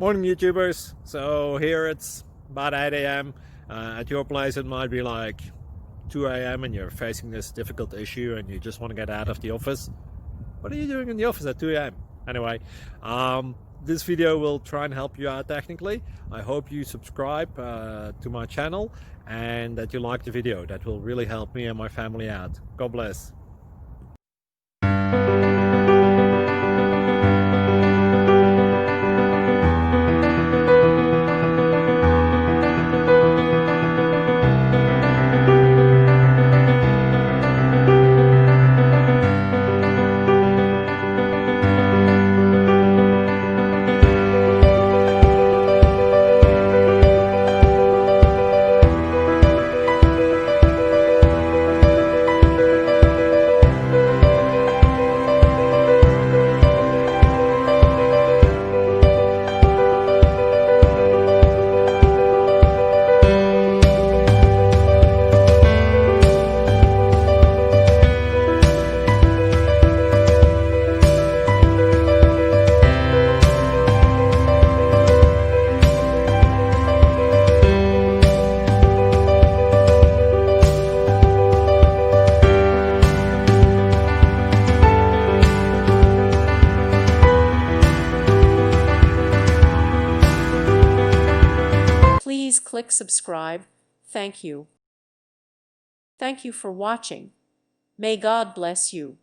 Morning YouTubers. So here it's about 8 a.m. At your place it might be like 2 a.m. and you're facing this difficult issue and you just want to get out of the office. What are you doing in the office at 2 a.m.? Anyway, this video will try and help you out technically. I hope you subscribe to my channel and that you like the video. That will really help me and my family out. God bless. Please click subscribe. Thank you. Thank you for watching. May God bless you.